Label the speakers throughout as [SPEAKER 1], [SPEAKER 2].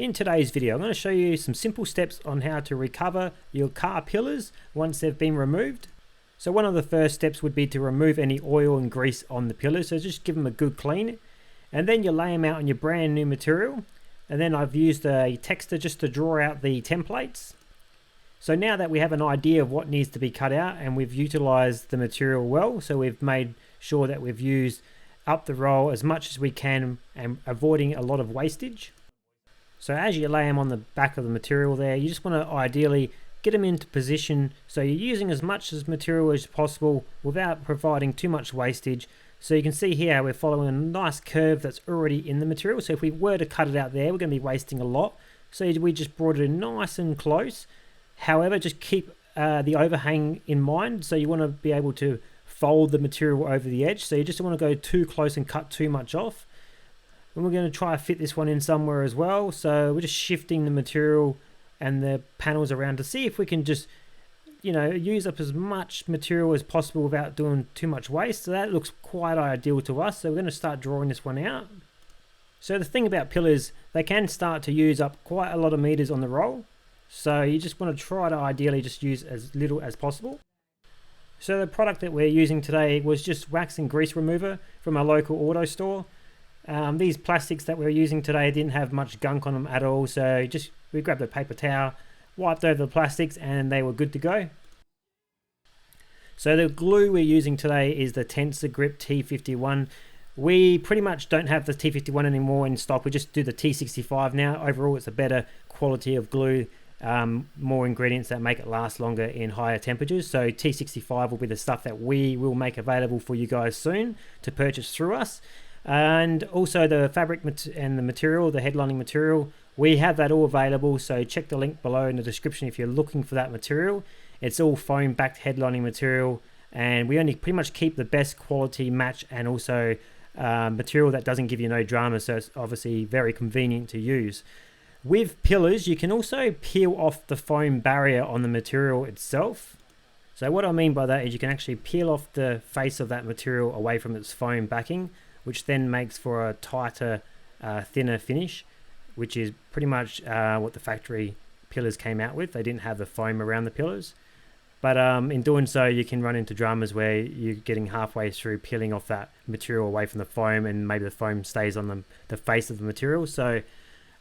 [SPEAKER 1] In today's video, I'm going to show you some simple steps on how to recover your car pillars once they've been removed. So one of the first steps would be to remove any oil and grease on the pillars. So just give them a good clean. And then you lay them out on your brand new material. And then I've used a texter just to draw out the templates. So now that we have an idea of what needs to be cut out and we've utilized the material well, so we've made sure that we've used up the roll as much as we can and avoiding a lot of wastage. So as you lay them on the back of the material there, you just want to ideally get them into position so you're using as much as material as possible without providing too much wastage. So you can see here we're following a nice curve that's already in the material. So if we were to cut it out there, we're going to be wasting a lot. So we just brought it in nice and close. However, just keep the overhang in mind. So you want to be able to fold the material over the edge. So you just want to go too close and cut too much off. And we're going to try to fit this one in somewhere as well. So we're just shifting the material and the panels around to see if we can just, use up as much material as possible without doing too much waste. So that looks quite ideal to us. So we're going to start drawing this one out. So the thing about pillars, they can start to use up quite a lot of meters on the roll. So you just want to try to ideally just use as little as possible. So the product that we're using today was just wax and grease remover from a local auto store. These plastics that we're using today didn't have much gunk on them at all, so we grabbed a paper towel, wiped over the plastics, and they were good to go. So the glue we're using today is the Tensor Grip T51. We pretty much don't have the T51 anymore in stock, we just do the T65 now. Overall it's a better quality of glue, more ingredients that make it last longer in higher temperatures. So T65 will be the stuff that we will make available for you guys soon to purchase through us. And also the fabric and the material, the headlining material, we have that all available, so check the link below in the description if you're looking for that material. It's all foam backed headlining material, and we only pretty much keep the best quality match and also material that doesn't give you no drama, so it's obviously very convenient to use. With pillars, you can also peel off the foam barrier on the material itself. So what I mean by that is you can actually peel off the face of that material away from its foam backing, which then makes for a tighter, thinner finish, which is pretty much what the factory pillars came out with. They didn't have the foam around the pillars. But in doing so, you can run into dramas where you're getting halfway through peeling off that material away from the foam, and maybe the foam stays on the face of the material. So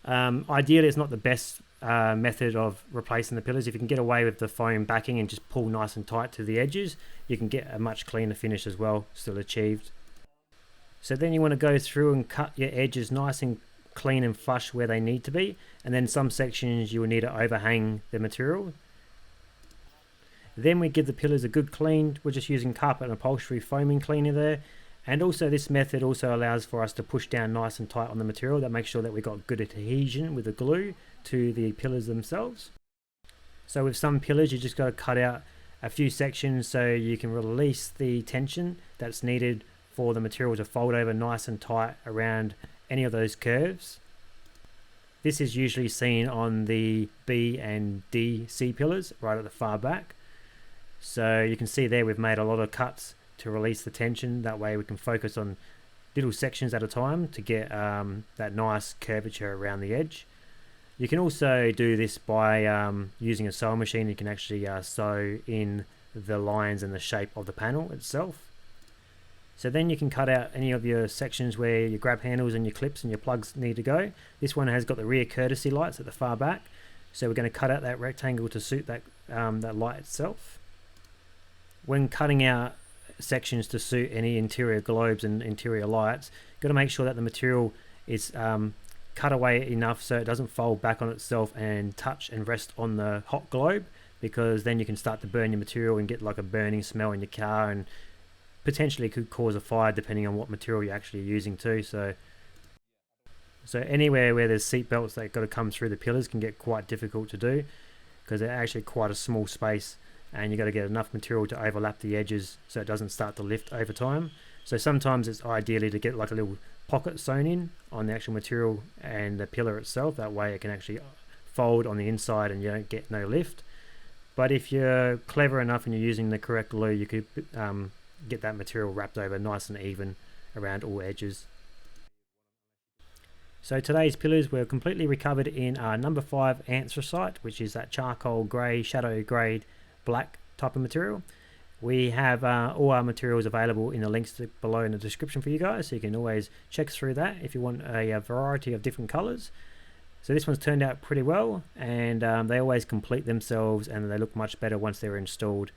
[SPEAKER 1] ideally, it's not the best method of replacing the pillars. If you can get away with the foam backing and just pull nice and tight to the edges, you can get a much cleaner finish as well, still achieved. So then you want to go through and cut your edges nice and clean and flush where they need to be. And then some sections you will need to overhang the material. Then we give the pillars a good clean. We're just using carpet and upholstery foaming cleaner there. And also this method also allows for us to push down nice and tight on the material. That makes sure that we got good adhesion with the glue to the pillars themselves. So with some pillars, you just got to cut out a few sections so you can release the tension that's needed for the material to fold over nice and tight around any of those curves. This is usually seen on the B and D C pillars right at the far back. So you can see there we've made a lot of cuts to release the tension. That way we can focus on little sections at a time to get that nice curvature around the edge. You can also do this by using a sewing machine. You can actually sew in the lines and the shape of the panel itself. So then you can cut out any of your sections where your grab handles and your clips and your plugs need to go. This one has got the rear courtesy lights at the far back. So we're going to cut out that rectangle to suit that, that light itself. When cutting out sections to suit any interior globes and interior lights, you've got to make sure that the material is cut away enough so it doesn't fold back on itself and touch and rest on the hot globe, because then you can start to burn your material and get like a burning smell in your car, and potentially could cause a fire depending on what material you're actually using too. So anywhere where there's seat belts that got to come through the pillars can get quite difficult to do, because they're actually quite a small space and you've got to get enough material to overlap the edges so it doesn't start to lift over time. So sometimes it's ideally to get like a little pocket sewn in on the actual material and the pillar itself. That way it can actually fold on the inside and you don't get no lift. But if you're clever enough and you're using the correct glue, you could get that material wrapped over nice and even around all edges. So today's pillars were completely recovered in our number 5 anthracite, which is that charcoal grey, shadow grey, black type of material. We have all our materials available in the links below in the description for you guys, so you can always check through that if you want a variety of different colours. So this one's turned out pretty well, and they always complete themselves, and they look much better once they're installed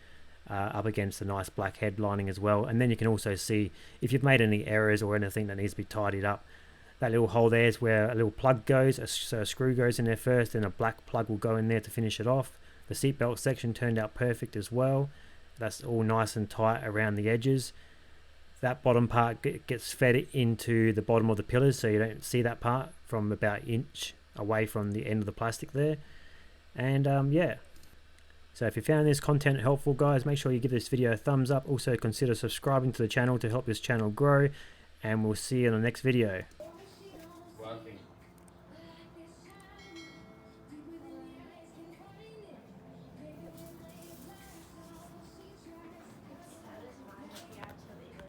[SPEAKER 1] up against the nice black headlining as well. And then you can also see if you've made any errors or anything that needs to be tidied up. That little hole there is where a little plug goes, so a screw goes in there first, and a black plug will go in there to finish it off. The seatbelt section turned out perfect as well. That's all nice and tight around the edges. That bottom part gets fed into the bottom of the pillars, so you don't see that part from about an inch away from the end of the plastic there. And yeah, so if you found this content helpful, guys, make sure you give this video a thumbs up. Also consider subscribing to the channel to help this channel grow, and we'll see you in the next video.